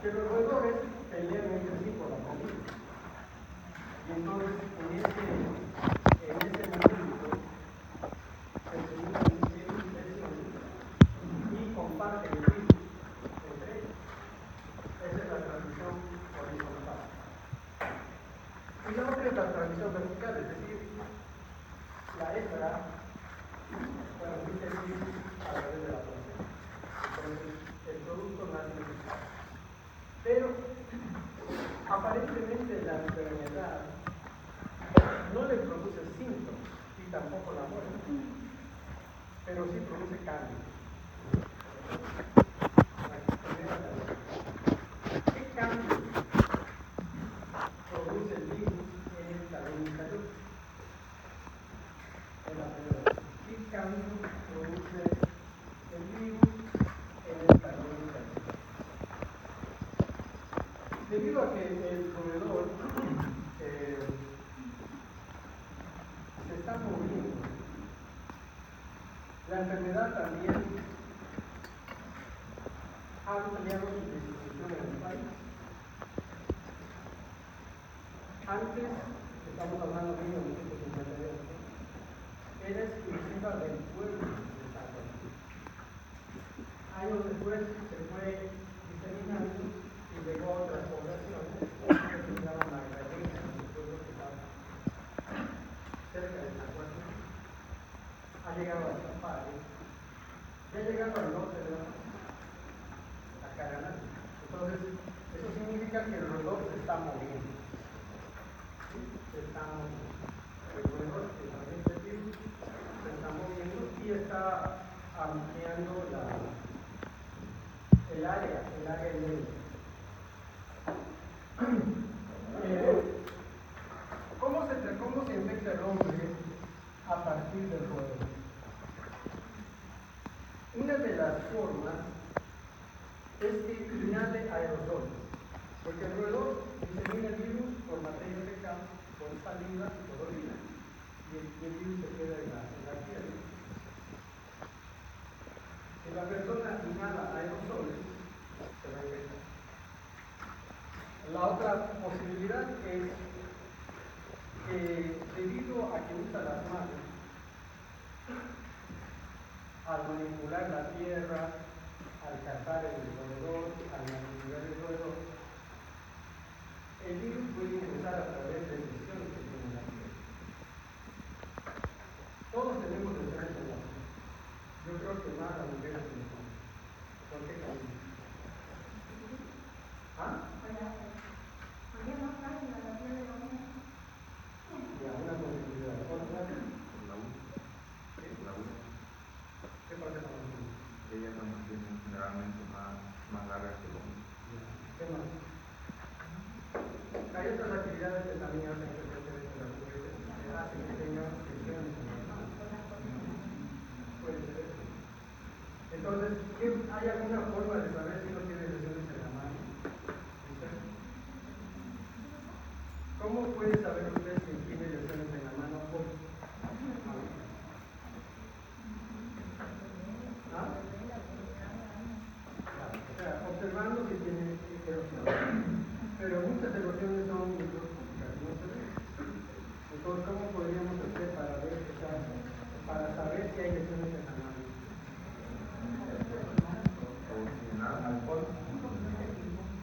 que los roedores pelean entre sí por la comida. Y entonces, en ese momento, se unen especies y comparten el virus entre ellos. Esa es la transmisión horizontal. Y la otra es la transmisión vertical, es decir, la hembra transmite el virus a través de la placenta. Entonces, el producto nace en el estado. Pero, aparentemente la enfermedad no le produce síntomas y tampoco la muerte, pero sí produce cambios. ¿Qué cambios produce el virus en el talón inferior? ¿Qué cambios produce el virus en el talón inferior? Debido a que el roedor se está moviendo, la enfermedad también ha ampliado su distribución en el país. Antes, estamos hablando de 1952, era exclusiva del pueblo de San Juan. Años después se fue diseminando y llegó a otras poblaciones que se llamaban Magdalena, el pueblo que estaba cerca de San Juan. Ha llegado a Chapare, ya ha llegado al norte de la a Caraná. Entonces, eso significa que el roedor se está moviendo. ¿Sí? Se está moviendo. El roedor, que también es virus, se está moviendo y está ampliando el área en medio. ¿Cómo se infecta el hombre a partir del roedor? Una de las formas es que inhale aerosoles, porque el roedor disemina el virus por materia fecal, por saliva y por orina, y el virus se queda en la tierra. Si la persona inhala aerosoles, se va a infectar. La otra posibilidad es que debido a que usa las manos, al manipular la tierra, al cazar el roedor, al manipular el roedor, el virus puede ingresar a través de lesiones que tiene la tierra. Todos tenemos lesiones en la piel. Yo creo que más las mujeres que no. ¿Por qué camino? ¿Ah? Ya, una posibilidad. ¿Otra? ¿Qué pasa con la uña? Ellas son generalmente más largas que los hombres. ¿Qué más? Hay otras actividades que también hacen que las mujeres hacen que tengan lesiones en las manos. Puede ser eso. Entonces, ¿hay alguna forma de saber si no tiene lesiones en la mano? ¿Cómo puede saber usted si tiene lesiones en la mano? ¿Ah? O sea, observando si tiene erosión. Pero muchas erosiones son microscópicas, no se ven. Entonces, ¿cómo podríamos hacer para saber si hay lesiones en la mano? Alcohol.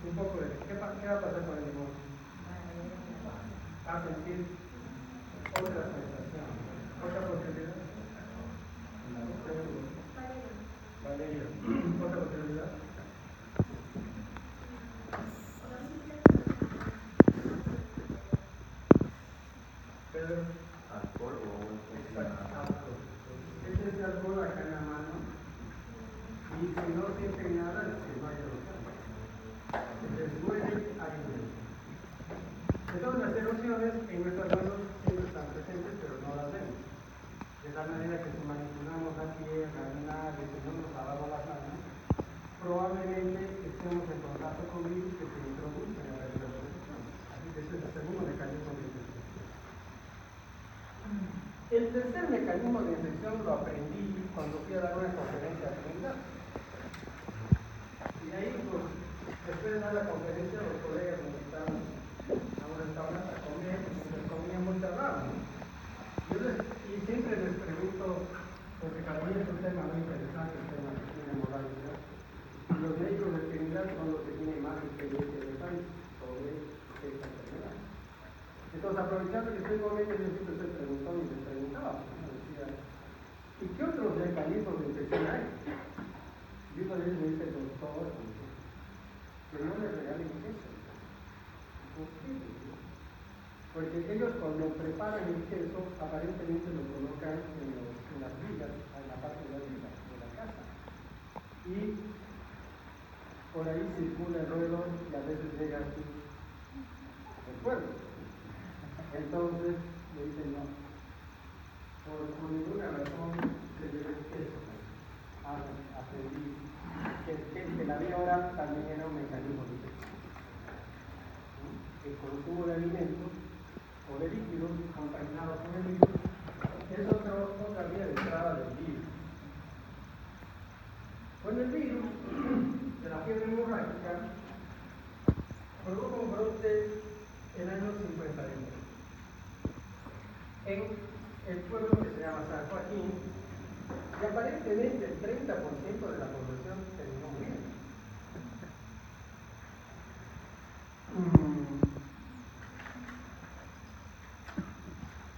Un poco de ¿qué va a pasar con el limón? A sentir otra sensación. ¿Otra posibilidad? Valeria. ¿Otra posibilidad? Pedro. Alcohol o Exacto. Este es alcohol acá en la mano. Y si no sienten nada, es que no hay erosión. Si les duele, hay erosión. Entonces las erosiones en nuestras manos siempre están presentes, pero no las vemos. De tal manera que si manipulamos la tierra, nada, si no nos lavamos las manos, probablemente estemos en contacto con virus que se introducen en la erosión. Así que ese es el segundo mecanismo de infección. El tercer mecanismo de infección lo aprendí cuando fui a dar una conferencia a Trinidad. Y ahí, pues, después de terminada la conferencia, los colegas nos invitaron a un restaurante a comer, y nos comía muy cerrado, ¿no? Y siempre les pregunto, porque para mí es un tema muy interesante, el tema de la moralidad. Y los médicos veterinarios son los que tienen más experiencia de país sobre esta enfermedad. Entonces, aprovechando que estoy con ellos, yo siempre estoy preguntando y les preguntaba, ¿no? Decía, ¿y qué otros mecanismos de infección hay? Y uno de ellos me dice, doctor, que no le regalen queso. ¿Por qué? Porque ellos cuando preparan el queso, aparentemente lo colocan en las vigas, en la parte de la viga de la casa. Y por ahí circula el ruedo y a veces llega aquí el cuerpo. Entonces le dicen no, por ninguna razón se lleva el queso. Aprendí que la víbora también era un mecanismo de infección. El consumo de alimentos o de líquidos contaminados con el virus es otra vía de entrada del virus. Con el virus de la fiebre hemorrágica produjo un brote en el año 51 en el pueblo que se llama San Joaquín, y aparentemente el 30% de la población terminó muriendo.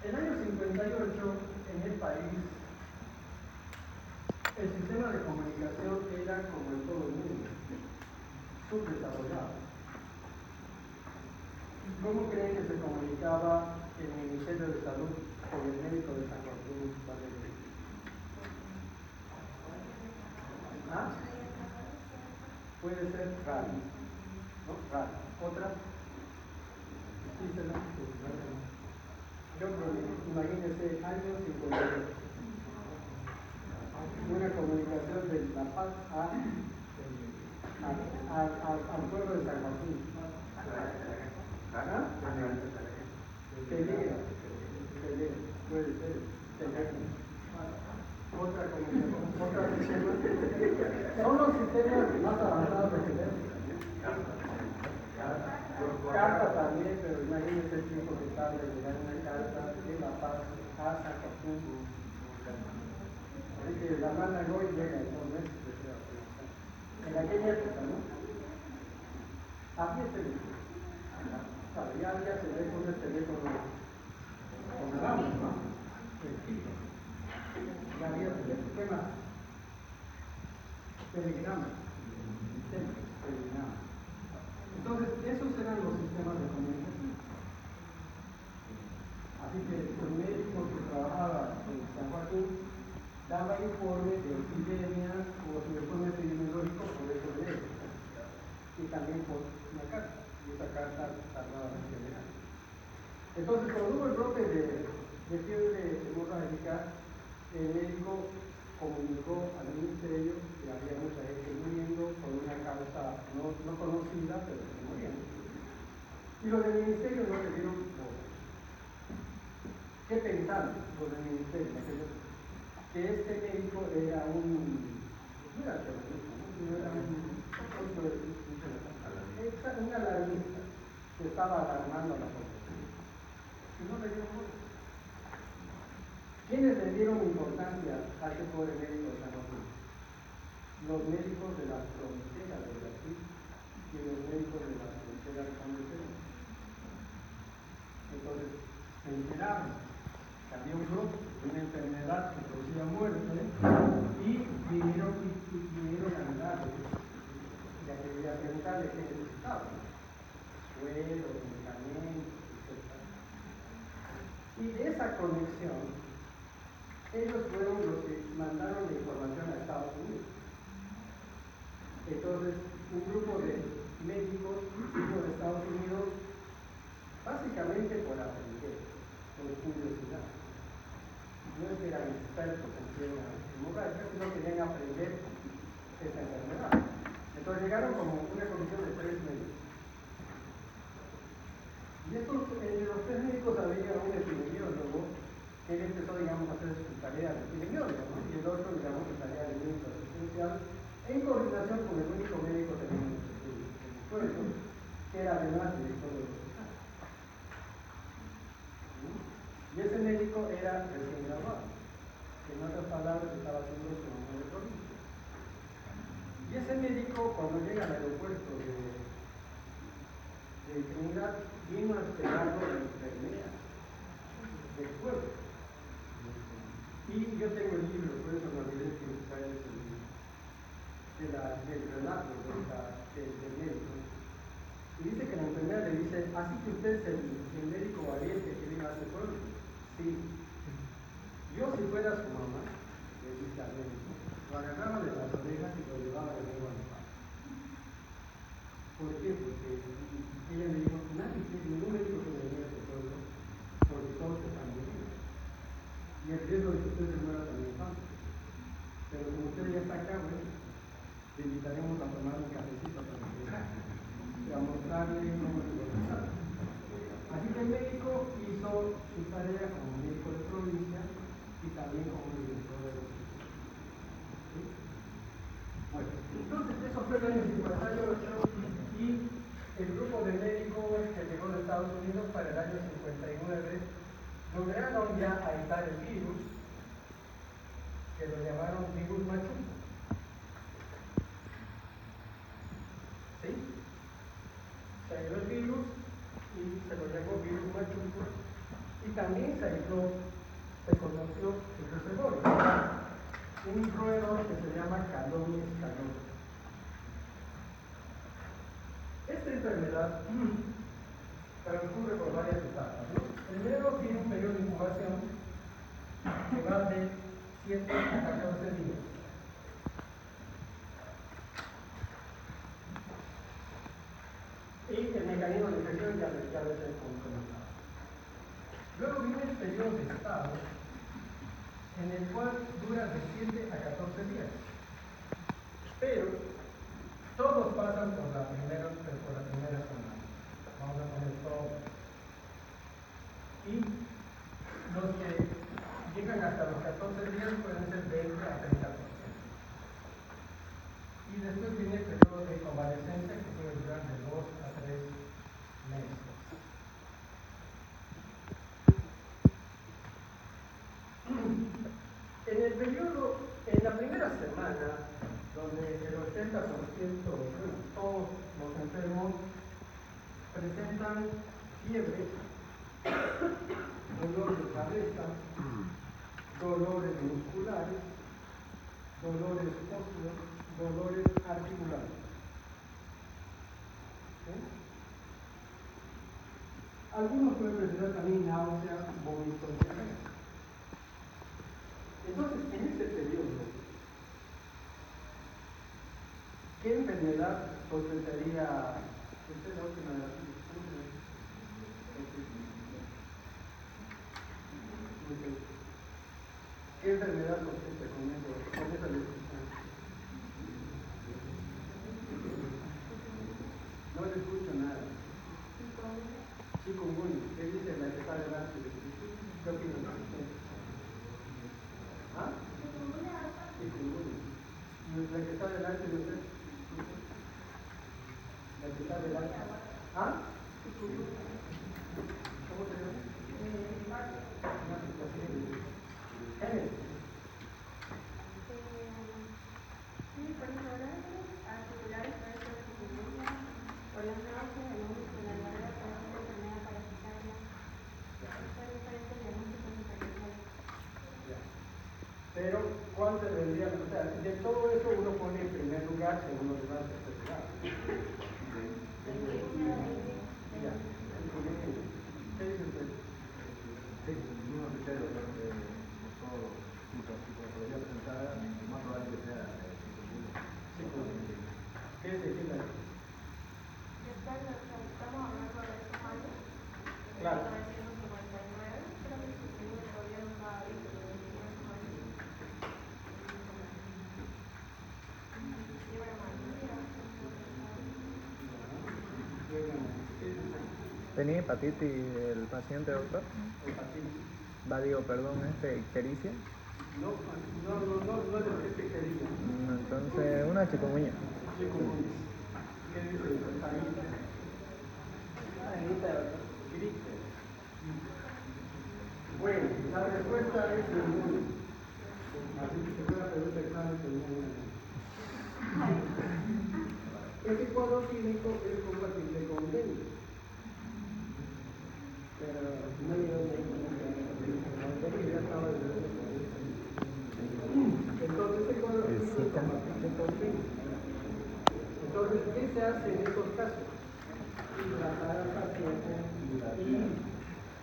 En el año 58, en el país, el sistema de comunicación era como en todo el mundo, subdesarrollado. ¿Cómo creen que se comunicaba el Ministerio de Salud con el médico de San Joaquín? ¿Ah? Puede ser radio, ¿no? Radio. ¿Otra? Sí, yo creo que, imagínense, años 52. Una comunicación de La Paz al pueblo de San Joaquín. ¿Ah? Pelea, puede ser, otra comunicación, otra sistema. Son los sistemas más avanzados de teléfono. Carta también, pero imagínense el tiempo que tarda en llegar una carta de La Paz a San Joaquín. Así que la mandan hoy y llega en 2 meses. En aquella época, ¿no? Había teléfono. Ya se ve con el teléfono con el agua, ¿no? El pico. Ya había teléfono. ¿Qué más? Telegrama. Telegrama. Entonces, esos eran los sistemas de comunicación. Así que los médicos que trabajaban en San Joaquín daban informes de epidemias o su informe epidemiológico por eso de ellos. Y también por una carta. Y esa carta tardaba en llegar. Entonces, cuando hubo el brote de fiebre hemorrágica, el médico comunicó al ministerio que había mucha gente muriendo por una causa no conocida, pero que muriendo. Y los del ministerio no le dieron bola. ¿Qué pensaron los del ministerio? Que este médico era no era terrorista, ¿no? Era un alarmista que estaba alarmando a la población. Y no le dieron bola. ¿Quiénes le dieron importancia a ese pobre médico de San Joaquín? Los médicos de la frontera de Brasil y los médicos de la frontera de San Luis. Entonces, se enteraron que había un brote de una enfermedad que producía muerte y vinieron a ayudarle. Y a preguntarle qué necesitaba. Suero, medicamentos, etc. Y de esa conexión, ellos fueron los que mandaron la información a Estados Unidos. Entonces, un grupo de médicos vino de Estados Unidos básicamente por aprender, por curiosidad. No es que eran expertos en fiebre hemorrágica, sino que querían aprender esta enfermedad. Entonces llegaron como una comisión de 3 médicos. Y entre los 3 médicos había un epidemiólogo que él empezó, digamos, a hacer su tarea de epidemiólogo, ¿no? Y el otro, digamos, su tarea de médico asistencial, en coordinación con el único médico que tenía en el pueblo, que era además director del hospital. Y ese médico era recién graduado. En otras palabras, estaba haciendo su año de provincia. Y ese médico, cuando llega al aeropuerto de Trinidad, vino a esperarlo la enfermera del pueblo. Y yo tengo el libro, por eso me olvidé que traer ese libro, del relato del médico. Y dice que la enfermera le dice, así que usted es el médico valiente que vive a ese pueblo. Sí. Yo si fuera su mamá, le dice al médico, lo agarraba de las orejas y lo llevaba de nuevo a mi papá. ¿Por qué? Porque ella me dijo, ningún médico que venía a ese pueblo, porque todos están muriendo. Y el riesgo de que usted se muera también es alto. Pero como usted ya está acá, bueno, le invitaremos a tomar un cafecito para que a mostrarle cómo es lo que sabe. Así que el médico hizo su tarea como médico de provincia y también como director de los hospitales. ¿Sí? Bueno, entonces eso fue el año 58 y el grupo de médicos que llegó de Estados Unidos para el año 59 lograron ya aislar el virus, que lo llamaron virus machuco. ¿Sí? Se aisló el virus y se lo llamó virus machuco, y también se conoció el reservorio, un roedor que se llama Calonis calonis. Esta enfermedad transcurre por varias etapas, ¿no? Primero tiene un periodo de incubación que va de 7 a 14 días. Y el mecanismo de infección ya les he comentado. Luego viene el periodo de estado, en el cual dura de 7 a 14 días. Pero todos pasan por la primera semana. Vamos a poner todos. Y los que llegan hasta los 14 días pueden ser 20 a 30%. Y después viene el periodo de convalescencia que puede durar de 2 a 3 meses. En el periodo, en la primera semana, donde el 80%, bueno, todos los enfermos presentan fiebre, dolor de cabeza, dolores musculares, dolores óseos, dolores articulares. ¿Sí? Algunos pueden presentar también náuseas, vómitos, diarrea. Entonces, en ese periodo, ¿qué enfermedad sospecharía usted la última de las ¿Qué enfermedad sospecha con esa descripción? No le escucho nada. Chikungunya. ¿Qué dice la que está delante de usted? ¿Qué opina usted? ¿Ah? Chikungunya. ¿Y la que está delante de usted? La que está delante. ¿Ah? ¿Cómo se llama? Génesis. Pero, ¿cuál se vendría a notar? De todo eso uno pone en primer lugar, segundo lugar, tercer lugar. Ya. ¿Qué dice usted? Sí, el mismo criterio, creo que por todos los psicopatologías presentadas, lo más probable que sea psicológico. ¿Qué es decir? Estamos hablando de esos años. Claro. 1959, creo que el gobierno estaba ahí, pero en esos años. ¿Tenía hepatitis el paciente, doctor? Hepatitis. Ictericia. No es de ictericia. Entonces, una chikungunya. Chikungunya. ¿Qué ¿Qué dice el paciente? Grite. Bueno, la respuesta es ninguna. Así que se puede hacer un examen con ninguna. Ese cuadro clínico es compatible con dengue. Pero no llegó de ahí, ya estaba desde el. Entonces ese cuadro clínico es compatible con dengue. Entonces, ¿qué se hace en estos casos? Hidratar al paciente y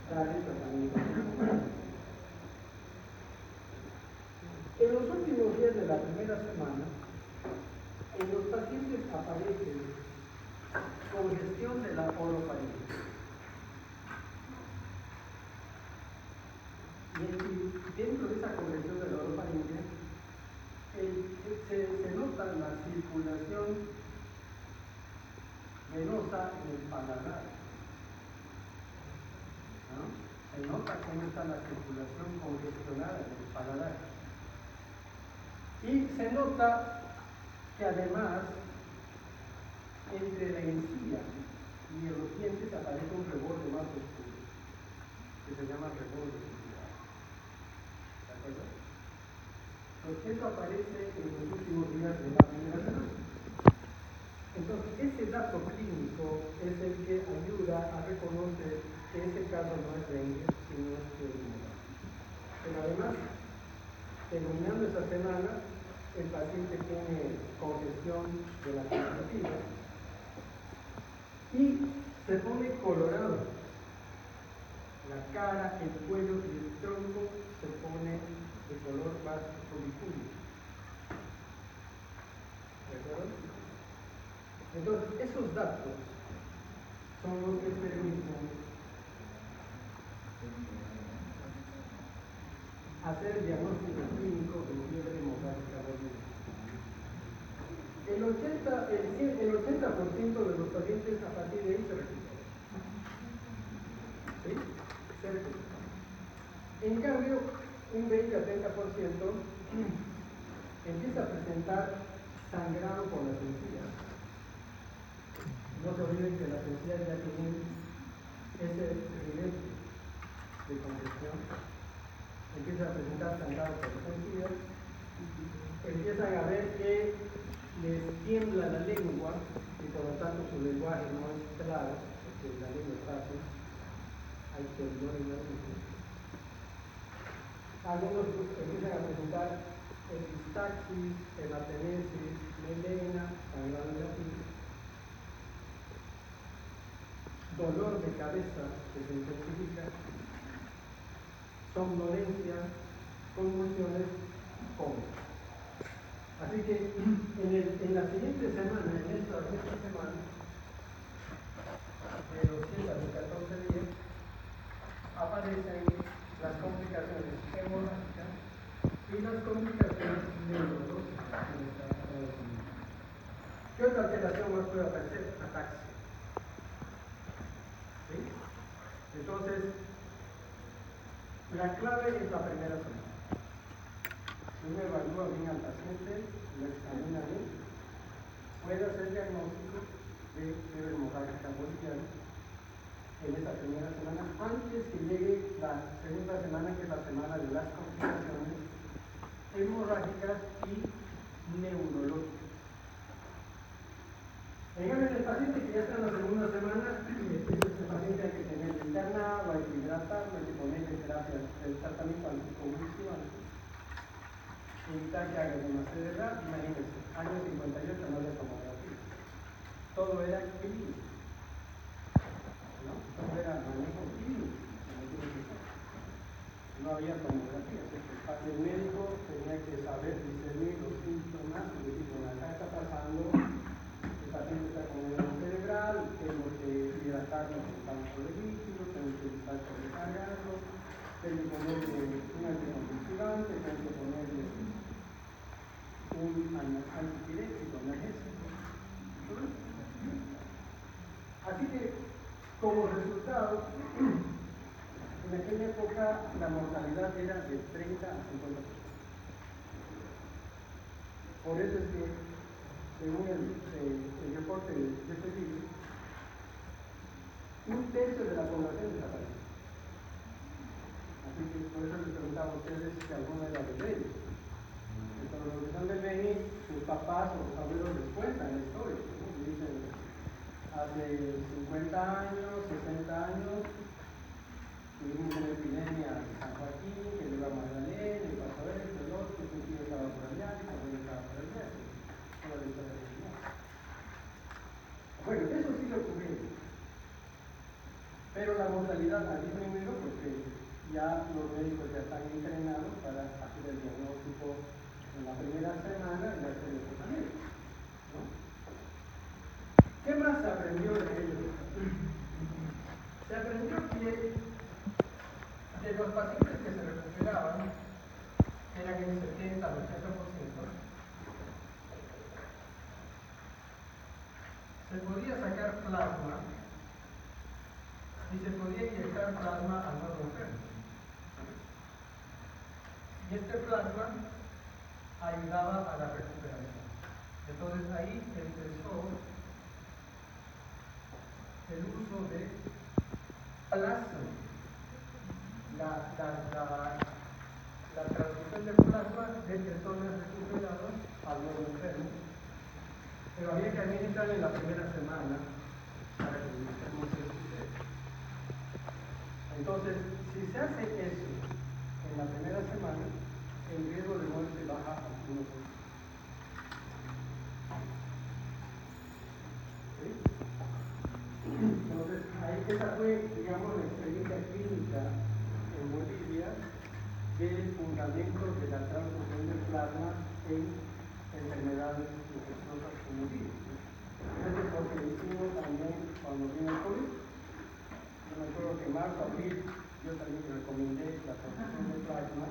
darle tratamiento. En los últimos días de la primera semana, en los pacientes aparece congestión de la orofaringe. Y dentro de esa congestión de la orofaringe se nota la circulación venosa en el paladar. ¿No? Se nota cómo está la circulación congestionada en el paladar. Y se nota que además entre la encía y los dientes aparece un reborde más oscuro, que se llama reborde ocular. ¿De acuerdo? Entonces eso aparece en los últimos días de la primera semana. Entonces ese dato clínico es el que ayuda a reconocer que ese caso no es dengue, sino es pneumonia. Pero además, terminando esa semana, el paciente tiene congestión de la conjuntiva y se pone colorado. La cara, el cuello y el tronco se pone de color más rubicúlico. ¿De acuerdo? Entonces, esos datos son los que permiten hacer el diagnóstico clínico de fiebre hemorrágica aguda. El 80% de los pacientes a partir de ahí se recuperan. ¿Sí? Se recuperan. En cambio, un 20 a 30% empieza a presentar sangrado por las encías. No se olviden que las encías ya tienen ese nivel de congestión. Empieza a presentar sangrado por las encías, empiezan a ver que les tiembla la lengua y por lo tanto su lenguaje no es claro, porque la lengua es fácil, hay temblor en la lengua. Algunos empiezan a presentar epistaxis, hematemesis, melena, sangrado en la piel, dolor de cabeza que se intensifica, somnolencia, convulsiones, coma. Así que en la siguiente semana, en esta semana, de los 10 a los 14 días, aparecen las complicaciones hemorrágicas y las complicaciones neurológicas. ¿Qué otra alteración más puede aparecer? Ataxia. ¿Sí? Entonces, la clave es la primera semana. Uno evalúa bien al paciente, lo examina bien, puede hacer diagnóstico de fiebre hemorrágica boliviana en esa primera semana, antes que llegue la segunda semana, que es la semana de las complicaciones hemorrágicas y neurológicas. En el paciente que ya está en la segunda semana, este paciente hay que tener internado, hay que hidratarlo, hay que ponerle terapia, el tratamiento anticonvulsivante, evitar que haga una cerebral. Imagínense, año 58 no había tomografía, todo era clínico, ¿no? Todo era manejo clínico, no había tomografía. El médico tenía que saber discernir los síntomas y decir, bueno, acá está pasando, el paciente está con edema cerebral, tengo que hidratarlo con tanto de líquido, tengo que evitar sobrecargarlo, tengo que ponerle un anticonvulsivante, tengo que ponerle un antipirético, analgésico. Así que, como resultado, en aquella época la mortalidad era de 30 a 50%. Por eso es que según el reporte de este libro, 1/3 de la población desaparece. Así que por eso les preguntaba a ustedes si alguna era del Beni. Entonces, los que son del Beni, sus papás o sus abuelos les cuentan la historia, ¿no? Y dicen, hace 50 años, 60 años, tuvimos una epidemia en San Joaquín, que llegó a Magdalena, y pasó esto, el otro, que un tío estaba por allá, y también estaba por allá. Toda la historia de Dios. Bueno, eso sí lo ocurrió. Pero la mortalidad ha disminuido porque ya los médicos ya están entrenados para hacer el diagnóstico en la primera semana y hacer el tratamiento, ¿no? ¿Qué más se aprendió de ellos? Se aprendió que de los pacientes que se recuperaban, que eran el 70 al 80%, se podía sacar plasma y se podía inyectar plasma al nuevo enfermo. Y este plasma ayudaba a la recuperación. Entonces ahí empezó el uso de plasma, la transfusión de plasma de personas recuperadas al nuevo enfermo. Pero había que administrar en la primera semana para que el enfermo se recupere. Entonces, si se hace eso en la primera semana, el riesgo de muerte baja a 1%. ¿Sí? Entonces, esa fue, digamos, la experiencia clínica en Bolivia del fundamento de la transfusión de plasma en enfermedades infecciosas como virus. Eso es lo que hicimos también cuando vino el COVID. Yo me acuerdo que en marzo, abril, yo también recomendé la transfusión de plasma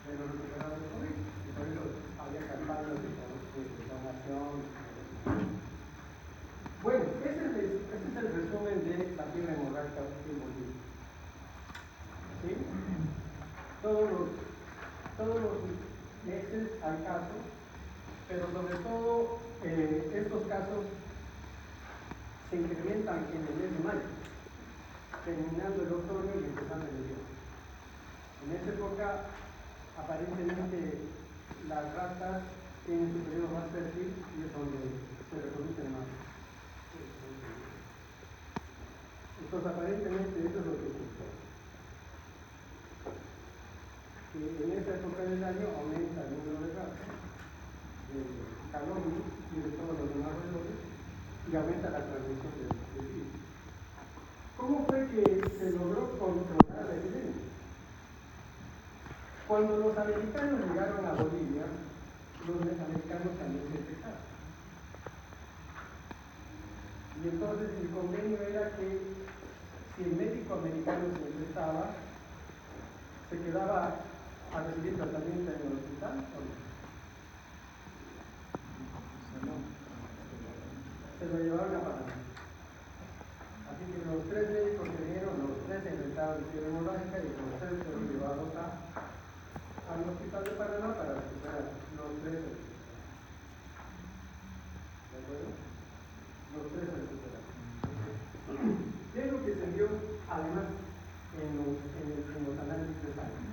de los recuperados de COVID. Y por eso había campañas de donación. Bueno, ese es el resumen de la fiebre hemorrágica en Bolivia. ¿Sí? Todos los meses hay casos, pero sobre todo estos casos se incrementan en el mes de mayo, terminando el otoño y empezando el invierno. En esa época, aparentemente, las ratas tienen su periodo más fértil y es donde se reproducen más. Entonces, aparentemente, eso es lo que ocurre. Que en esta época del año aumenta el número de ratas, de calor y de todos los demás roedores, y aumenta la transmisión del virus. ¿Cómo fue que se logró controlar la epidemia? Cuando los americanos llegaron a Bolivia, los americanos también se infectaron. Y entonces el convenio era que si el médico americano se infectaba, se quedaba a recibir tratamiento en el hospital o no. Se lo llevaron a Panamá. Así que los 3 médicos que vinieron, los 3 se infectaron de fiebre hemorrágica y los 3 fueron llevados al hospital de Panamá para que fueran los 3. ¿De acuerdo? Los 3 se recuperaron. ¿Qué es lo que se vio además en los análisis de sangre?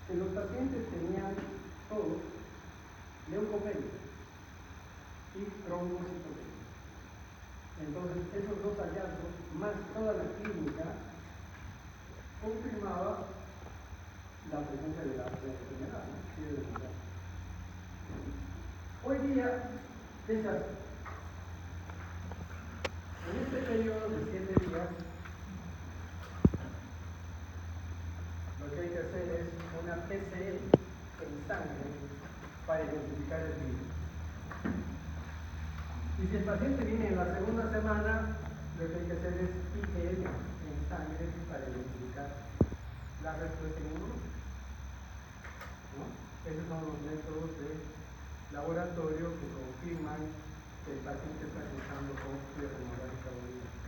Que los pacientes tenían todos leucopenia y trombocitopenia. Entonces, esos dos hallazgos, más toda la clínica, confirmaba la presencia de la enfermedad, ¿no? Hoy día, ¿qué se hace? En este periodo de 7 días, lo que hay que hacer es una PCR en sangre para identificar el virus. Y si el paciente viene en la segunda semana, lo que hay que hacer es IgM en sangre para identificar la respuesta inmunológica. ¿No? Esos son los métodos de laboratorio que confirman que el paciente está cursando con fiebre hemorrágica boliviana.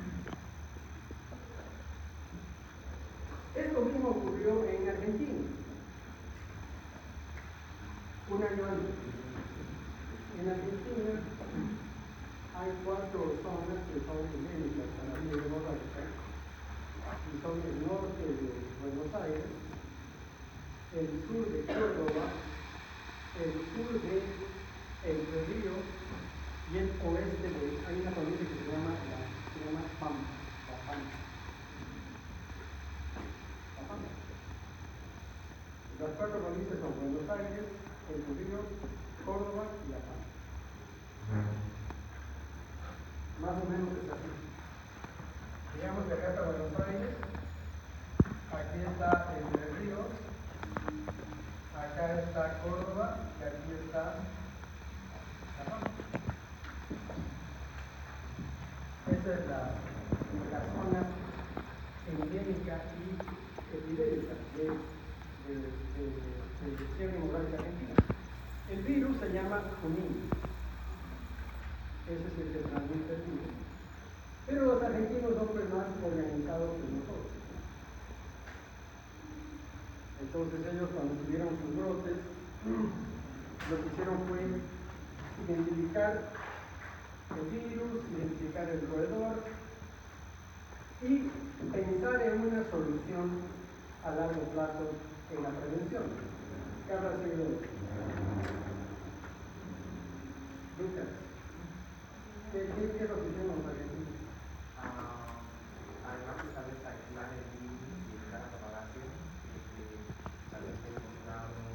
Esto mismo ocurrió en Argentina, un año antes. En Argentina hay 4 zonas que son endémicas para la vida hemorrágica y son el norte de Buenos Aires, el sur de Córdoba, el sur de Entre Ríos y el oeste de, hay una provincia que se llama Pampa, La Pampa. La Pampa. Las 4 provincias son Buenos Aires, Entre Ríos, Córdoba y La Pampa. Más o menos es así. Digamos que acá está Buenos Aires, aquí está Entre Ríos, acá está Córdoba y aquí está La Pampa. Esa es la zona endémica y epidémica de fiebre hemorrágica argentina. El virus se llama Junín. Ese es el que transmite el virus. Pero los argentinos son pues más organizados que nosotros. Entonces ellos cuando tuvieron sus brotes, lo que hicieron fue identificar el virus, identificar el roedor y pensar en una solución a largo plazo en la prevención. ¿Qué habrá sido? Lucas, ¿qué es lo que hicieron los argentinos? Además de saber aislar el virus y evitar la propagación, tal vez encontraron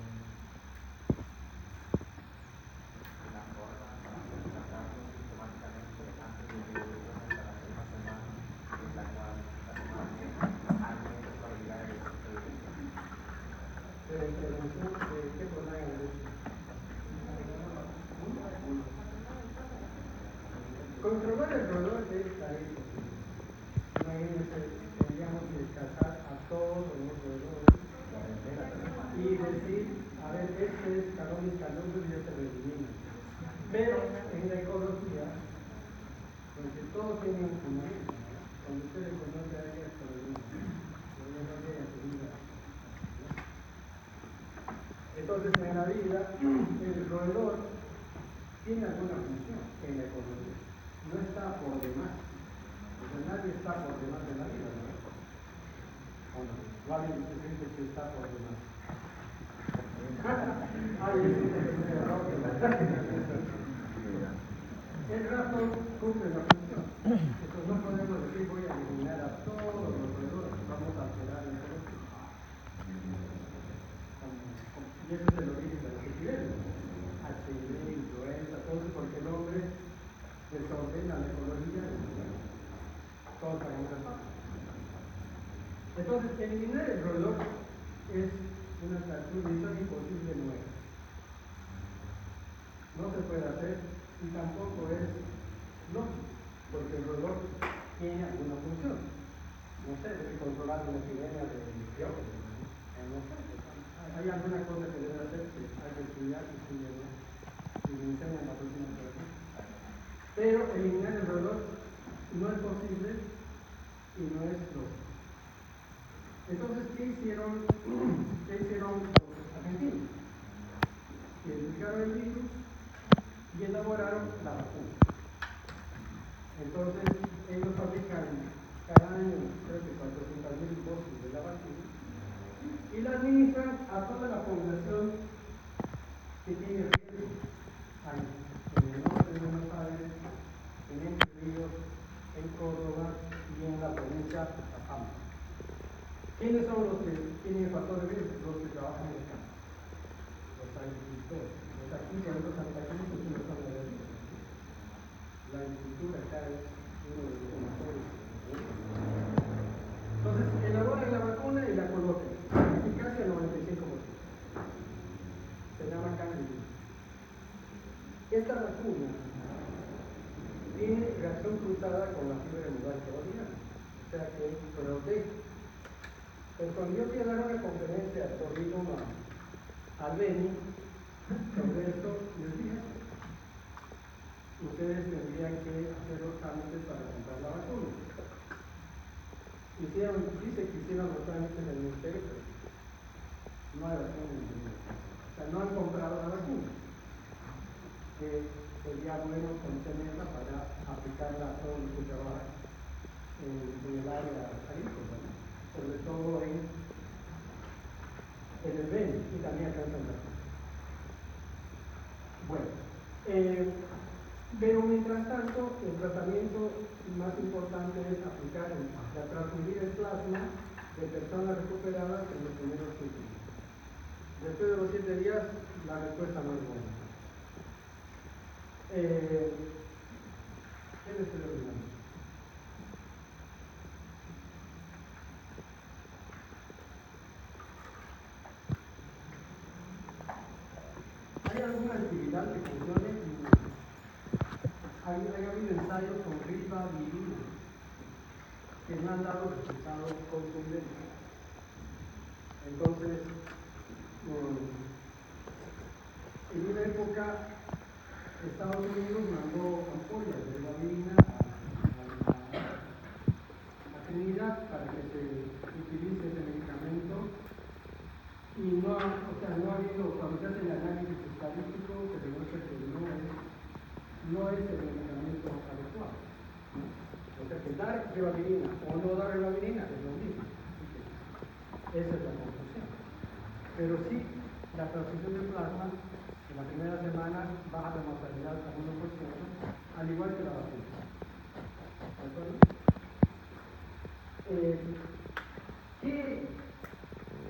una forma para tratarlo sistemáticamente antes de que evolucione para hacer una semana en la cual la propagación aumenta la probabilidad de éxito del virus. Pero en prevención, ¿qué podrán haber hecho? Controlar el roedor es tarea imposible. Imagínense, tendríamos que cazar a todos los roedores y decir, a ver, este es Carolis caloso y este redimina. Pero en la ecología, porque todo tiene un fundamento. Cuando ustedes conocen a alguien, es por el mundo. Entonces, en la vida, el roedor tiene alguna función en la ecología. No está por demás. O sea, nadie está por demás de la vida, ¿no? ¿O no? Alguien se siente que está por demás. Alguien siente que se roba. El ratón cumple la función. Entonces no podemos decir voy a eliminar a todos los roedores, vamos a alterar el ecología. Y ese es el origen de las epidemias. HIV, influenza, todo eso porque el hombre desordena la ecología de todos sabemos el paso. Entonces, eliminar el roedor es una misión imposible nueva. No se puede hacer y tampoco es lógico, porque el roedor tiene alguna función. No sé, debe controlar una epidemia de piojos. No sé, hay alguna cosa que debe hacer que hay que estudiar y estudiar, y me enseñan la próxima clase. Pero eliminar el roedor no es posible y no es lógico. Entonces, ¿qué hicieron los argentinos? Identificaron el virus y elaboraron la vacuna. Entonces, ellos fabrican cada año, creo que 400.000 dosis de la vacuna y la administran a toda la población que tiene riesgo. Hay en el norte de Buenos Aires, en Entre Ríos, en Córdoba y en la provincia de La Pampa. ¿Quiénes son los que tienen factor de riesgo? Los que trabajan en el campo, los agricultores. Los aquí son los agricultores que no son de riesgo. La agricultura acá es uno de los mejores. Entonces, elaboran la vacuna y la colocan. Eficacia 95%. Se llama Candida. Esta vacuna tiene reacción cruzada con la fiebre hemorrágica ordinaria, o sea que protege. Pues cuando yo fui a dar una conferencia a Torino al Beni sobre esto, les dije, ustedes tendrían que hacer los trámites para comprar la vacuna. Dice que hicieron los trámites en el ministerio, pero no hay vacuna en el ministerio. O sea, no han comprado la vacuna. sería bueno contenerla para aplicarla a todos los que trabajan en el área agrícola, ¿no? Sobre todo en el Beni y también acá en Santa Cruz. Bueno, pero mientras tanto, el tratamiento más importante es aplicar, transfundir el plasma de personas recuperadas en los primeros 7 días. Después de los 7 días, la respuesta no es buena. ¿Qué le estoy olvidando? ¿Hay alguna actividad que funcione? Hay habido ensayos con ribavirina que no han dado resultados contundentes. Entonces, en una época, Estados Unidos mandó ampollas de ribavirina a Trinidad para que se utilice ese medicamento. Y no ha habido, cuando se hace el análisis estadístico, se demuestra que no es el medicamento adecuado, ¿no? O sea, que dar ribavirina o no dar ribavirina es lo mismo. Esa es la conclusión. Pero sí, la transfusión de plasma en la primera semana baja la mortalidad a 1%, al igual que la vacuna. ¿De acuerdo?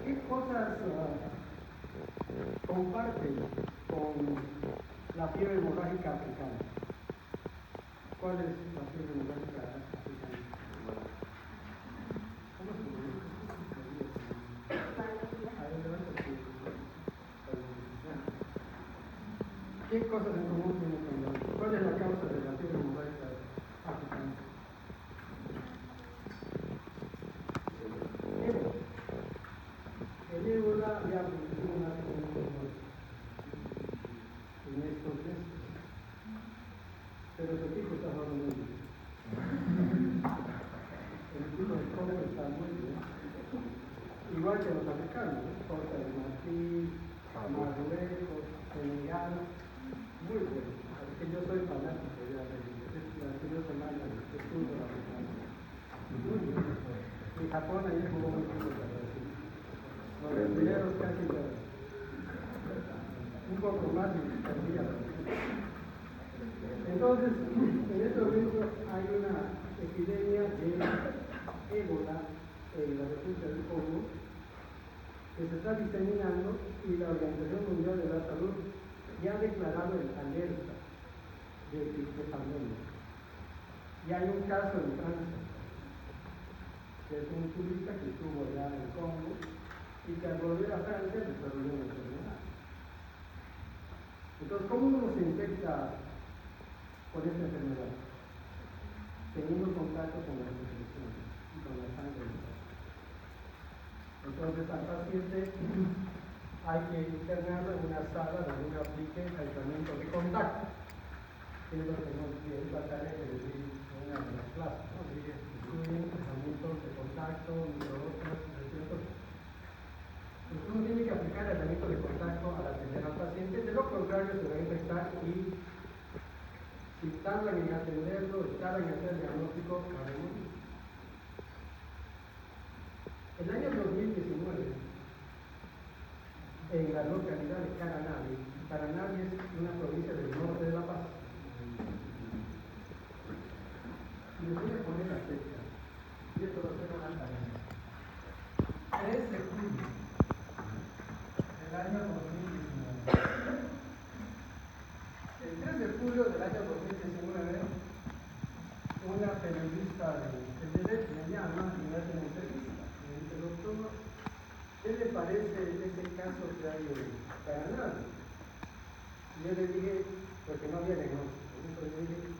¿Qué cosas comparten con la fiebre hemorrágica africana? ¿Cuál es la fiebre hemorrágica africana? ¿Cómo se llama? ¿Qué cosas en común tiene con la? ¿Cuál es la causa de la fiebre hemorrágica africana? El ébola ya funciona en estos meses, pero su pico está muy bien. El pico de Congo está muy bien, igual que los africanos, Costa de Marfil, Marruecos, Senegal, muy bueno. Es que yo soy fanático ya de la anterior semana de estudio africano. Muy bien. En Japón ayer jugó muy bien contra Brasil. Los brasileños casi un poco más y perdían. Entonces, en este momento hay una epidemia de ébola en la República del Congo que se está diseminando y la Organización Mundial de la Salud ya ha declarado el alerta de pandemia. Y hay un caso en Francia, que es un turista que estuvo allá en Congo y que al volver a Francia desarrolló una enfermedad. Entonces, ¿cómo uno se infecta con esta enfermedad? Teniendo contacto con las infecciones y con la sangre. Entonces, al paciente hay que internarlo en una sala donde uno aplique aislamiento de contacto. Que es lo que nos trataré de decir en una de las clases, ¿no? Incluyen aislamientos de contacto, microondas, etc. Pues uno tiene que aplicar aislamiento de contacto al atender al paciente, de lo contrario se va a infectar y si tardan en atenderlo, tardan en hacer el diagnóstico, va a morir. El año 2019, en la localidad de Caranavi, Caranavi es una provincia del norte de La Paz. Y les voy a poner la fecha, y esto va a ser una tarea. 3 de julio del año 2019. El 3 de julio del año 2019, una periodista de derecho me llama y me hace una entrevista. Me dice, doctor, ¿qué le parece ese caso que hay en Paraná? Y yo le dije, porque no había diagnóstico, entonces le dije,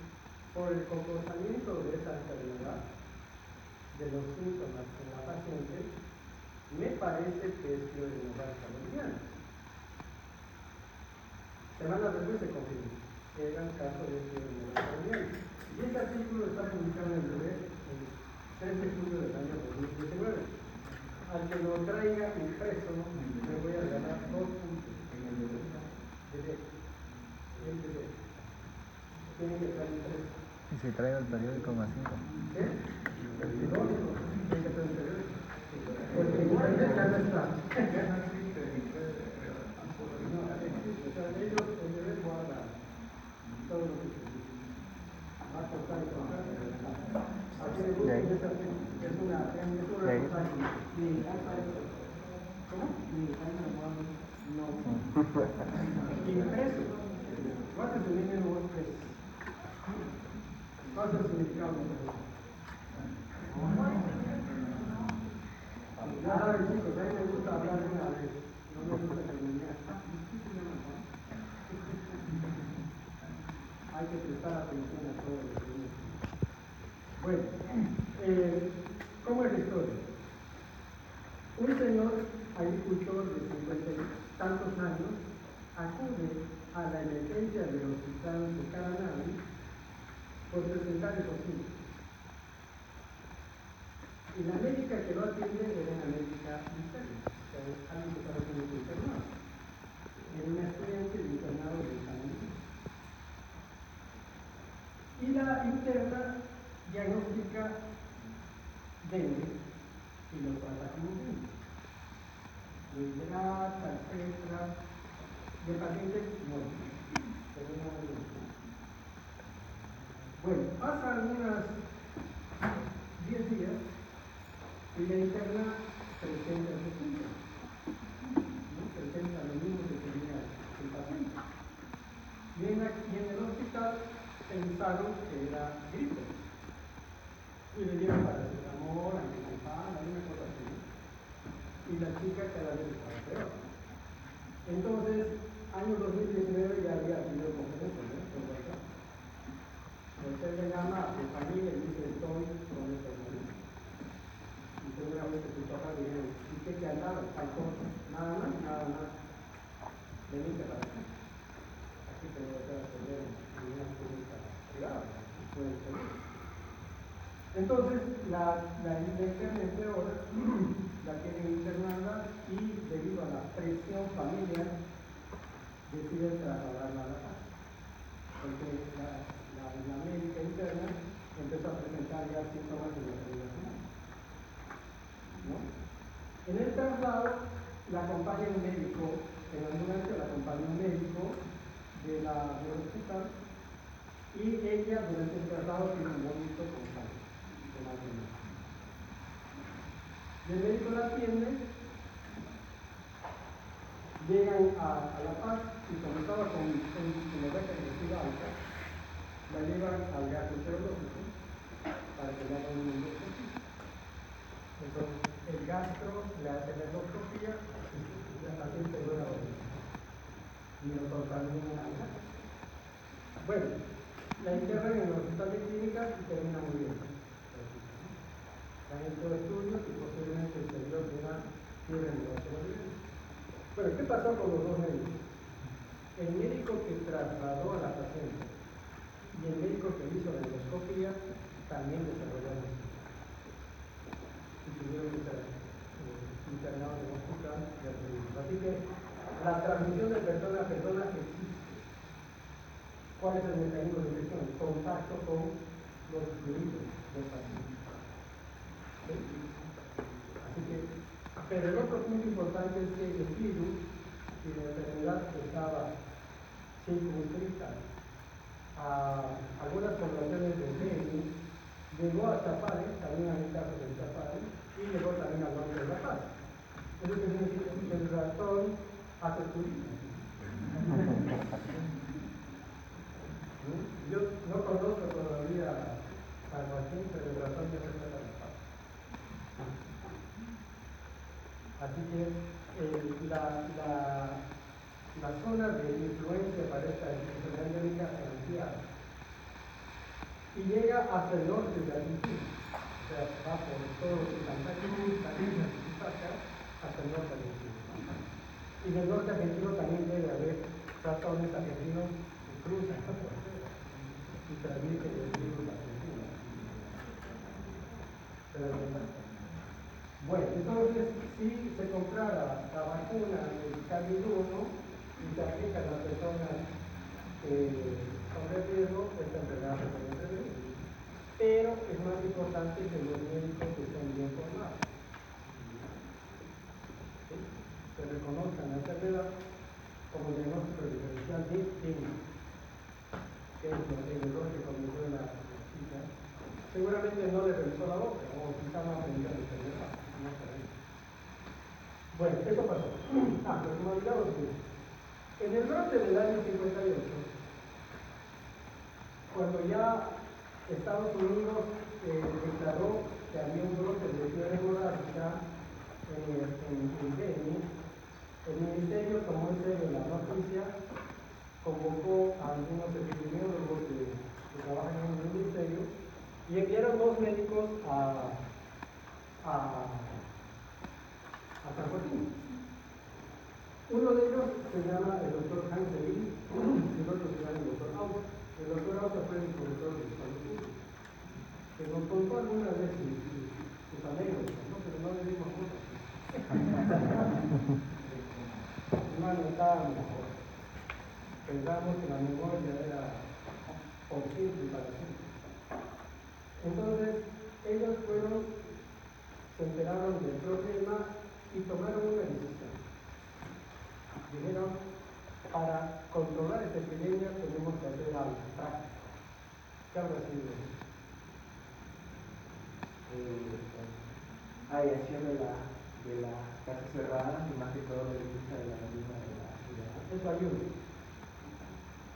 por el comportamiento de esa enfermedad, de los síntomas en la paciente, me parece que es fiebre hemorrágica boliviana. Semanas después se confirmó que era un caso de fiebre hemorrágica boliviana. Y este artículo está publicado en el Deber el 3 de julio del año 2019. Al que lo traiga impreso, le voy a regalar 2 puntos en el Deber. El Deber. tienen que traer tres. Y si traigo el periódico más 5. ¿Qué? El lógico, tienen que traer el periódico. Porque en internet ya no está. No, o sea, ellos en el guardan todo lo que va a costar y costar. Aquí le gusta es una cosa ni ¿cómo? No. Impreso. What is the meaning of word press? ¿Cuál es el significado de eso? Ya saben, chicos, a mí me gusta hablar de una vez. No me gusta terminar. Hay que prestar atención a todo lo que dice. Bueno, ¿cómo es la historia? Un señor agricultor de 50 y tantos años acude a la emergencia del hospital de Caranari por presentar el cocina. Y la médica que lo atiende era una médica interna, o sea, alguien que estaba haciendo su internado. Era una estudiante de internado de San Luis. Y la interna diagnostica dengue y lo trata como dengue. Lo hidrata, etc. Y el paciente muere. Pero no muere. Bueno, pasan unas 10 días y la interna presenta su síntoma, ¿no? Presenta lo mismo que tenía el paciente. Y en el hospital pensaron que era gripe. Y le dieron paracetamol, antigripal, alguna cosa así. Y la chica cada vez estaba peor. Entonces, año 2019 ya había habido conferencia, ¿no? Por WhatsApp. Usted le llama a su familia y dice, estoy con esta enfermedad. Y seguramente su papá le dice, ¿y qué te han dado? Tal cosa. Nada más. Venite para acá. Aquí te voy a hacer atender en una clínica privada. Pueden tener. Entonces, la interna empeora, la quieren internada y debido a la presión familiar deciden trasladarla a la casa. Porque la médica interna empezó a presentar ya síntomas de la primera semana. ¿No? En el traslado la acompaña un médico, en la ambulancia la acompaña un médico del hospital y ella durante el traslado tiene un vómito con sangre. Y el médico la atiende, llegan a La Paz y como estaba con hemoglobina agresiva alta, la llevan al gastroenterólogo para que le hagan una endoscopia. Entonces el gastro le hace la endoscopia y la paciente no la oye. Ni lo contamina nada. Bueno, la internan en el hospital de clínicas y termina muy bien. Han hecho estudios y posiblemente se dio una fiebre en los órganos. Bueno, ¿qué pasó con los dos médicos? El médico que trasladó a la paciente y el médico que hizo la endoscopia también desarrollaron y tuvieron que ser internados en el hospital de artritis. Así que la transmisión de persona a persona existe. ¿Cuál es el mecanismo de infección? El contacto con los fluidos del paciente. ¿Sí? Así que, pero el otro punto importante es que el virus y la enfermedad estaba circunscrita a algunas poblaciones de Beni, llegó a Chapare, también hay casos en Chapare, y llegó también al norte de La Paz. Eso significa que el ratón hace turismo. Yo no conozco todavía San Joaquín, pero el ratón ya se fue a La Paz. Así que la zona de influencia para esta enfermedad endémica es ampliada y llega hasta el norte de Argentina, o sea, va por todo Santa Cruz, Salinas, Chuquisaca, hasta el norte argentino. Y del norte argentino también debe haber ratones argentinos que cruzan la frontera y transmiten el virus argentino. Bueno, entonces, si se comprara la vacuna del Covid-1 y se aplica a las personas correr riesgo esta enfermedad se puede prevenir. Pero es más importante que los médicos estén bien formados. ¿Sí? Que reconozcan la enfermedad como diagnóstico diferencial distinto, que es el error que cometió la chica. Seguramente no le revisó la boca, o quizá no aprendió la enfermedad. No sabemos. Bueno, eso pasó. Pero como olvidamos, en el brote del año 58, cuando ya Estados Unidos declaró que había un brote de fiebre hemorrágica en Beni, el ministerio tomó en serio la noticia, convocó a algunos epidemiólogos que trabajan en el ministerio y enviaron 2 médicos a San Joaquín. Uno de ellos se llama el doctor Hansel y el otro se llama el doctor Auto. El doctor Auto fue el profesor de Salud Pública, que nos contó alguna vez sus anécdotas, ¿no? Pero no le dimos cosas. No anotábamos mejor. Pensamos que la memoria era por siempre y para siempre. Entonces, ellos se enteraron del problema y tomaron una decisión. Dijeron, para controlar esta epidemia tenemos que hacer algo práctico. ¿Qué habrá sido eso? Aireación de la casa cerrada y más que todo de la misma de la ciudad. Eso ayuda.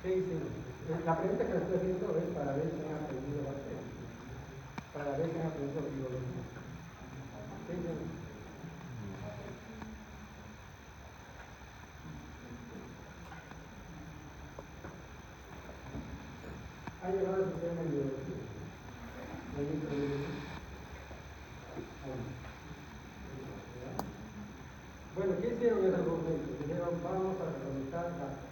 ¿Qué hicieron? La pregunta que les estoy haciendo es para ver si han aprendido bacterias, para ver si han aprendido biología. ¿Qué hicieron? Ha llegado el sistema de biología. Bueno, ¿qué hicieron esos 2 médicos? Dijeron, vamos a recolectar datos.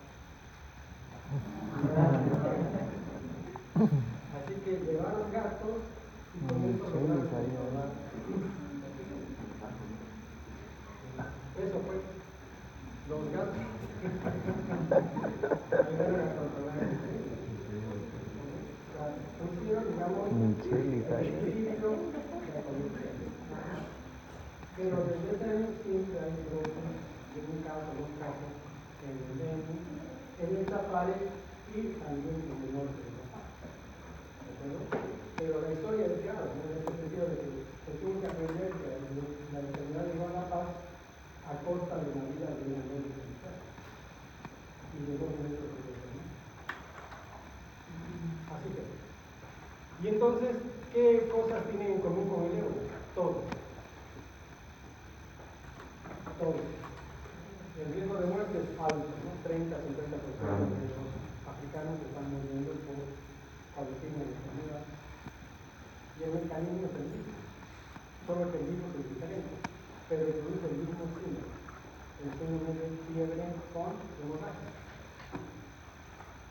Así que llevaron gatos y con esto lograron controlar. Eso fue. Los gatos ayudaron a controlar el equilibrio. Pusieron, digamos, el equilibrio de la conducción. Pero desde ese año siempre hay brotes de un caso, 2 casos en el Beni, en el Tapare y también en el norte de Europa. ¿De acuerdo? Pero la historia es clara, ¿no? En el sentido de que se tuvo que aprender que la enfermedad llegó a La Paz a costa de la vida de una médica y de 2 médicos profesionales. Así que. Y entonces, ¿qué cosas tienen en común con el euro? Todo. El riesgo de muerte es alto, ¿no? 30-50% de los africanos están muriendo por Palestina y enfermedad. Y el mecanismo es el mismo, solo que el virus es diferente, pero produce el mismo síndrome. El síndrome de fiebre con hemorragia.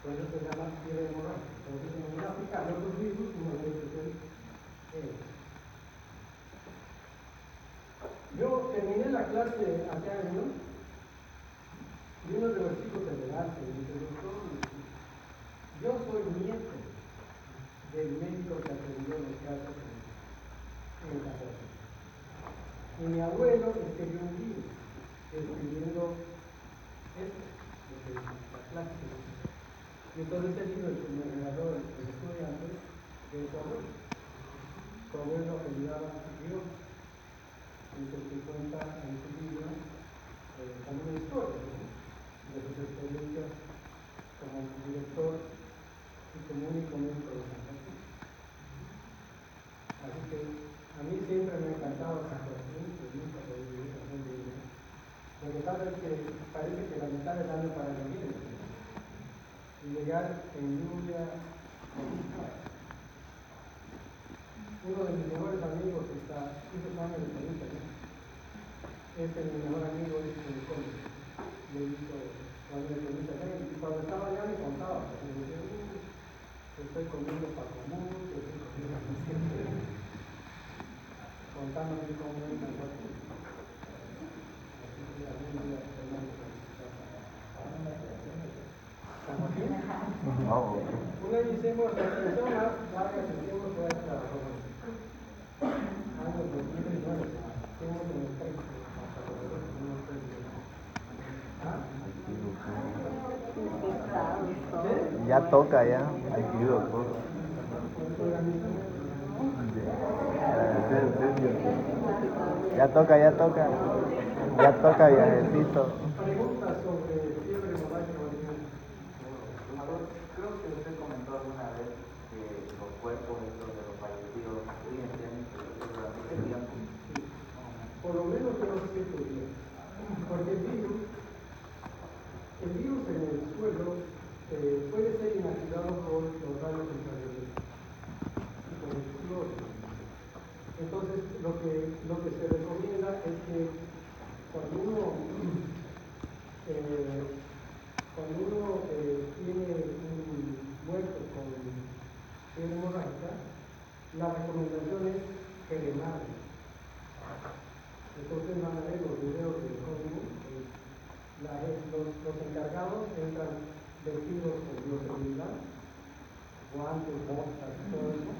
Por eso se llama fiebre hemorrágica. Entonces, en África hay otros virus, uno de ellos es el Yo terminé la clase hace años y uno de los chicos se me hace y dice, doctor, yo soy nieto del médico que atendió los casos en Japón. Y mi abuelo escribió un libro escribiendo esto, lo que es la clase. Y entonces ese libro que me regaló el estudiante de su abuelo. Su abuelo apellidaba Dios. Entonces que cuenta en su libro como una historia, ¿no? De sus experiencias como director y como único médico de San Francisco. Así que a mí siempre me ha encantado San Francisco, nunca podía vivir en un libro. Lo que pasa es que parece que la mitad del año para vivir y llegar en lluvia. Uno de mis mejores amigos está 5 años de experiencia, ¿no? Mi mejor amigo es el Conde. Le hizo cuando le conocí a él, y cuando estaba allá me contaba, me decía, estoy comiendo pacomú, estoy comiendo paciente, contándome cómo es San Joaquín. Así que algún día tenemos que visitar San Joaquín. asistimos fue hasta año 2009, fuimos en el 30, hasta los 30. Ya toca, ya. Aquí vivo poco. Ya toca, ya toca. Ya toca viajecito. Preguntas sobre fiebre hemorrágica original. Creo que usted comentó alguna vez que los cuerpos estos de los fallecidos siguen siendo durante qué tiempo. Por lo menos unos 7 días. Porque el virus en el suelo puede ser inactivado por los rayos ultravioletas y por el cloro. Entonces, lo que se recomienda es que cuando uno tiene un muerto con fiebre hemorrágica, la recomendación es cremar. Entonces van a ver los videos del código. Los encargados entran vestidos con bioseguridad, guantes, botas, todo eso.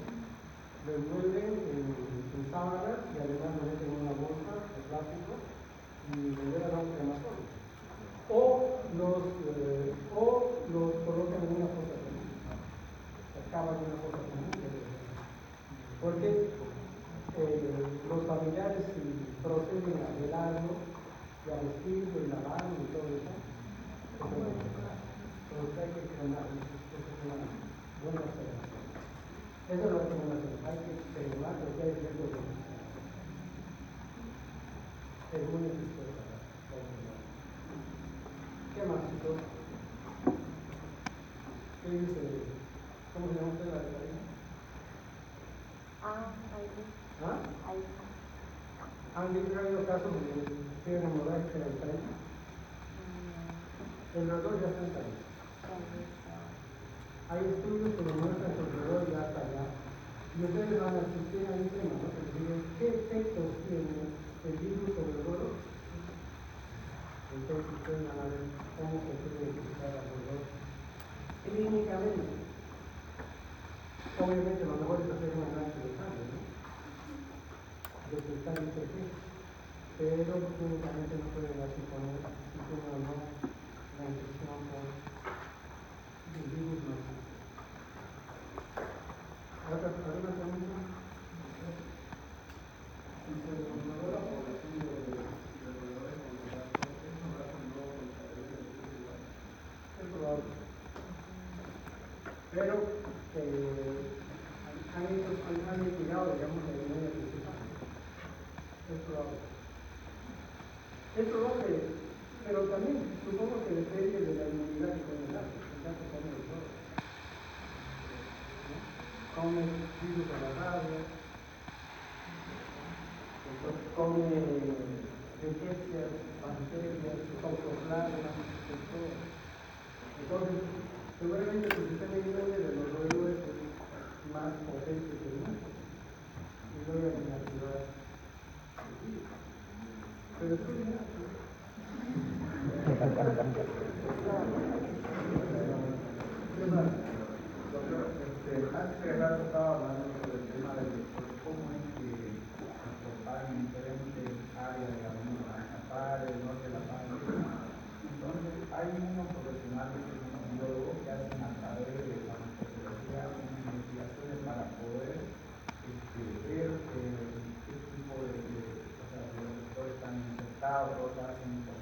Lo envuelven en sábanas y además lo meten en una bolsa de plástico y le llevan a un crematorio. O los colocan en una fosa común. Se acaban en una fosa común. Porque los familiares si proceden a velarlo y a vestirlo y lavarlo y todo eso, entonces hay que cremarlo. Eso es una buena observación. Esa es la recomendación. Hay que cremar porque hay riesgo de infección. Es muy necesario la cremar. ¿Qué más, chicos? ¿Qué dice? ¿Cómo se llama usted la de Karina? ¿Ah? ¿Han habido casos de fiebre hemorrágica en el país? El dolor ya está en país. Hay estudios que demuestran que el dolor ya está allá. Y ustedes van a asistir a un tema, ¿no? Que digan, ¿qué efectos tiene el virus sobre el dolor? Entonces ustedes van a ver cómo se puede identificar el dolor clínicamente. Obviamente lo mejor es hacer un análisis de sangre, ¿no? Detectar el qué, pero clínicamente no puede darse con si tiene o no la infección por el virus. No. ¿Alguna pregunta? Si se controló la población de roedores con los gatos, ¿esos gatos no contarían el virus igual? Es probable. Pero han mitigado, digamos, la epidemia principal. Es probable. Es probable, pero también supongo que depende de la inmunidad que tiene el gato. El gato come de todo. Come virus de la rabia, entonces come riquezas, bacterias, autoplasmas, de todo. Entonces, seguramente el sistema inmune de los roedores es más potente que el nuestro. Y no hay inactivar. Pero sí, Hace rato estaba hablando sobre el tema de cómo es que se propagan en diferentes áreas de la Unión, la paz, el norte de la paz. Entonces, hay unos profesionales, unos biólogos que hacen a través de la metodología unas investigaciones para poder ver qué tipo de o sea, si los sectores están infectados, todos hacen con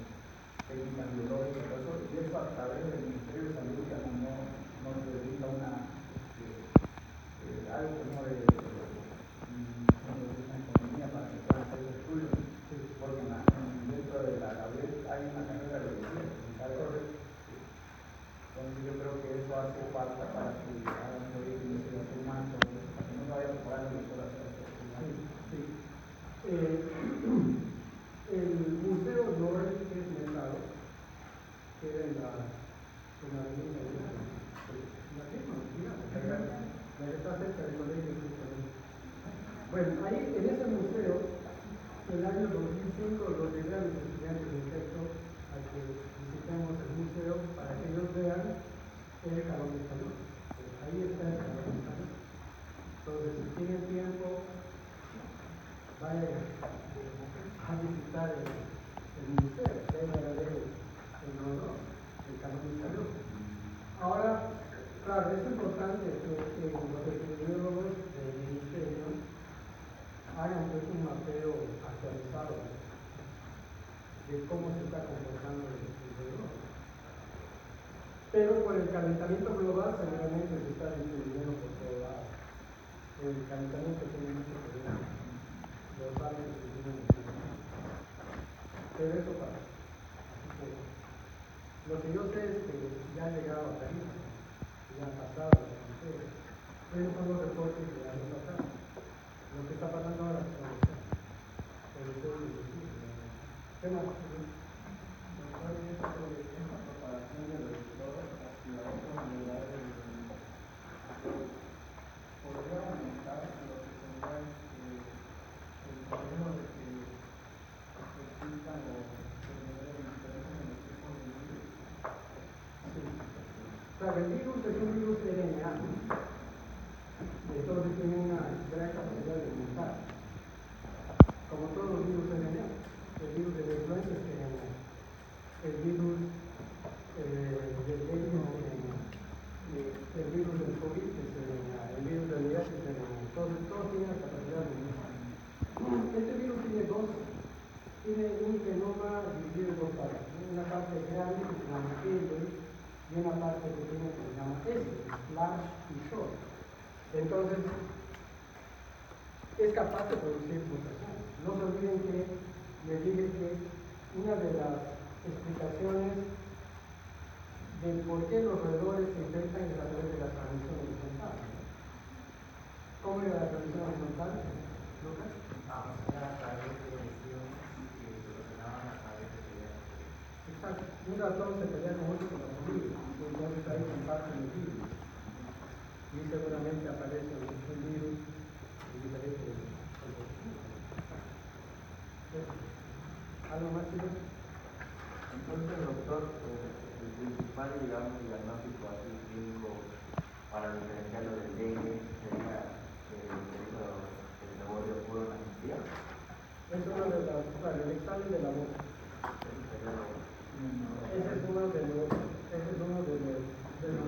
técnicas biológicas, y eso a través del Ministerio de Salud ya no se dedica a una algo como de una economía para que puedan hacer estudios, porque dentro de la red hay una carrera de biología. Entonces yo creo que eso hace falta para que hagan un proyecto de investigación más sobre eso, para que no vaya a parar el doctor hacia el Museo Nobel es Mercado, que era en la avenida de la que está cerca del colegio. Bueno, ahí en ese museo, en el año 2005, los llevé a los estudiantes de texto a que visitemos el museo para que ellos vean el Salón Español. Ahí está el Salón Español. calentamiento global seguramente se está distribuyendo por todos lados. El calentamiento tiene mucho que ver con los hábitos que tienen los humanos. Pero eso pasa. Así que, lo que yo sé es que ya ha llegado a París, ya ha pasado la frontera. Esos son los reportes que ya han pasado. Lo que está pasando ahora es sobre todo en el sur. ¿Qué más? Podría aumentar lo que sería el problema de que existan o se generen diferencias en los tipos de virus. Sí. Claro, el virus es un virus RNA, y entonces tiene una gran capacidad de mutar. Como todos los virus RNA, el virus de la influenza es RNA, el virus del dengue es RNA, el virus del COVID es RNA, el virus del VIH es RNA. Entonces, todos tienen la capacidad de mutar. Este virus tiene un genoma dividido en dos partes, ¿no? Una parte grande que se llama L y una parte pequeña que se llama S, large y short. Entonces, es capaz de producir mutaciones. No se olviden que les dije que una de las explicaciones de por qué los roedores se infectan es a través de la transmisión horizontal. ¿Cómo era la transmisión horizontal, Lucas? Era a través de lesiones que se relacionaban a través de peleas. Exacto. Un ratón se pelea con otro con la comida, entonces ahí comparten el virus. Y seguramente aparece un virus de diferentes comportamientos. ¿Algo más, chicos? Entonces, doctor, el principal, digamos, diagnóstico así clínico para diferenciarlo del dengue sería el rebordo puro en la amnistía. Es uno de los, bueno, el examen de la boca. Ese es uno de los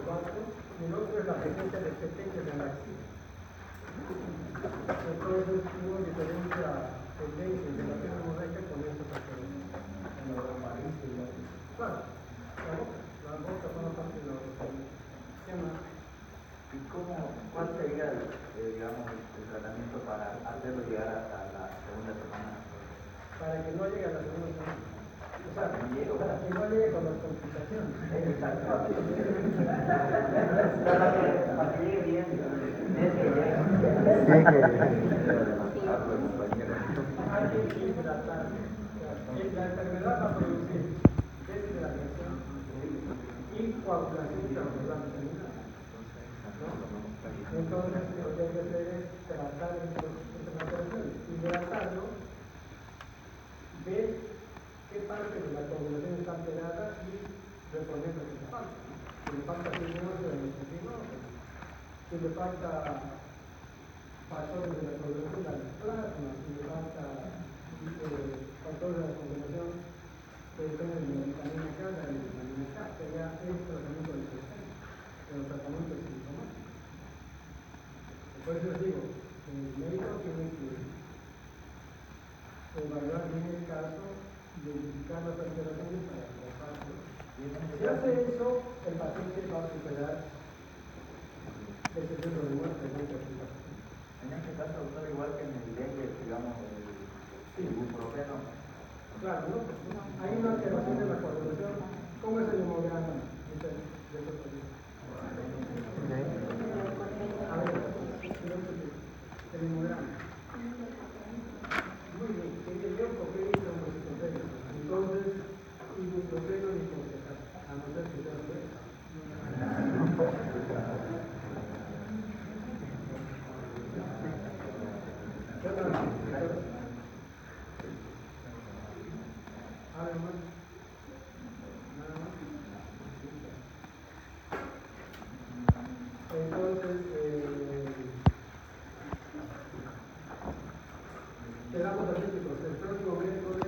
vastos, y el otro es la presencia de petequias en la axila. Entonces uno diferencia el dengue de la fiebre hemorrágica con estos factores. Claro, la boca forma parte de la boca. ¿Qué más? ¿Y cuál sería, digamos, el tratamiento para hacerlo llegar hasta la segunda semana? Para que no llegue a la segunda semana. O sea, Para que no llegue, para que no llegue con las complicaciones. Exacto. Para que llegue bien, Hay que hidratar. La enfermedad va a producir deshidratación y coagulación intramuscular terminal. Entonces, lo que hay que hacer es tratar estas alteraciones, hidratarlo, ver qué parte de la coagulación está alterada y reponer lo que le falta. Si le falta fibroso, si le falta factores de la coagulación, la plasma, si le falta factores de la coagulación, que dependen de la vitamina K, de la vitamina K, que ya es tratamiento del sistema, pero tratamiento sintomático. Por eso les digo, el médico tiene que evaluar bien el caso, identificar las alteraciones para tratarlo. Si hace eso, el paciente va a superar ese riesgo de muerte de muchas situaciones. En este caso, doctor, igual que en el dengue, digamos, el ibuprofeno. Claro, ¿no? Hay una alteración de la coagulación. ¿Cómo es el hemograma? A ver, el hemograma. Muy bien, el leucopenia es un recitofeno. Entonces, ibuprofeno ni concejar, a no ser que sea bueno. ¿Algo más? ¿Nada más? Entonces, quedamos así, chicos. El próximo miércoles